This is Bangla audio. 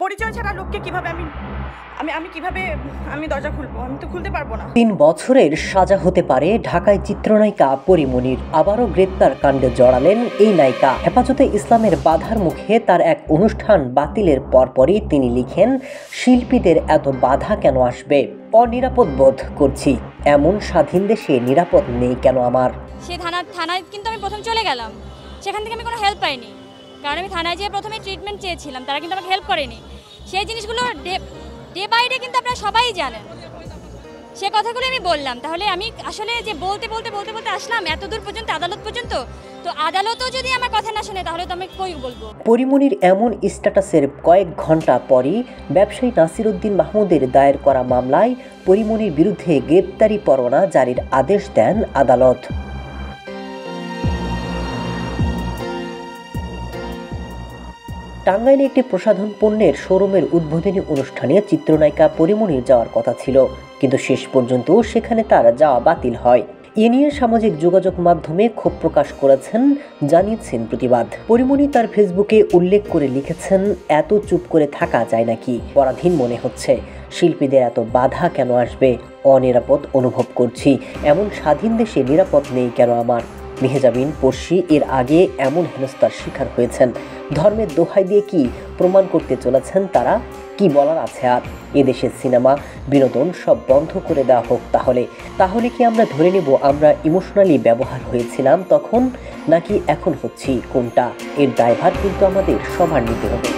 পরিচয় ছাড়া লোককে কিভাবে আমি আমি আমি কিভাবে আমি দরজা খুলবো? আমি তো খুলতে পারবো না। 3 বছরের সাজা হতে পারে ঢাকায় চিত্রনায়িকা পরিমনির। আবারও গ্রেপ্তার কাণ্ডে জড়ালেন এই নায়িকা। হেফাজতে ইসলামের বাধার মুখে তার এক অনুষ্ঠান বাতিলের পরপরই তিনি লিখেন, শিল্পীদের এত বাধা কেন আসবে? অনিরাপদ বোধ করছি। এমন স্বাধীন দেশে নিরাপদ নেই কেন আমার? সে থানায় কিন্তু আমি প্রথম চলে গেলাম, সেখান থেকে আমি কোনো হেল্প পাইনি, কারণ আমি থানায় যেয়ে প্রথমে ট্রিটমেন্ট চেয়েছিলাম, তারা কিন্তু আমাকে হেল্প করেনি। সেই জিনিসগুলো ডে বাই ডে কিন্তু আপনারা সবাই জানেন, সে কথাগুলো আমি বললাম। তাহলে আমি আসলে যে বলতে আসলাম এত দূর পর্যন্ত, আদালত পর্যন্ত, তো আদালতও যদি আমার কথা না শুনে তাহলে তো আমি কই বলবো? পরিমনির এমন স্ট্যাটাসের কয়েক ঘন্টা পরই ব্যবসায়ী নাসির উদ্দিন মাহমুদের দায়ের করা মামলায় পরিমনির বিরুদ্ধে গ্রেপ্তারি পরোয়ানা জারির আদেশ দেন আদালত। টাঙ্গাইলে একটি প্রসাধন পণ্যের শোরুমের উদ্বোধনী অনুষ্ঠানে চিত্রনায়িকা পরিমনির যাওয়ার কথা ছিল, কিন্তু শেষ পর্যন্ত সেখানে তার যাওয়া বাতিল হয়। এ নিয়ে সামাজিক যোগাযোগ মাধ্যমে ক্ষোভ প্রকাশ করেছেন, জানিয়েছেন প্রতিবাদ। পরিমনি তার ফেসবুকে উল্লেখ করে লিখেছেন, এত চুপ করে থাকা যায় নাকি? পরাধীন মনে হচ্ছে। শিল্পীদের এত বাধা কেন আসবে? অনিরাপদ অনুভব করছি। এমন স্বাধীন দেশে নিরাপদ নেই কেন আমার? মেহজাবিন পড়শি এর আগে এমন হেনস্থার শিকার হয়েছেন। ধর্মের দোহাই দিয়ে কি প্রমাণ করতে চলেছেন তারা? কি বলার আছে আর? এদেশের সিনেমা, বিনোদন সব বন্ধ করে দেওয়া হোক। তাহলে কি আমরা ধরে নেব আমরা ইমোশনালি ব্যবহার হয়েছিলাম তখন, নাকি এখন হচ্ছি? কোনটা? এর দায়ভার কিন্তু আমাদের সবার নিতে হবে।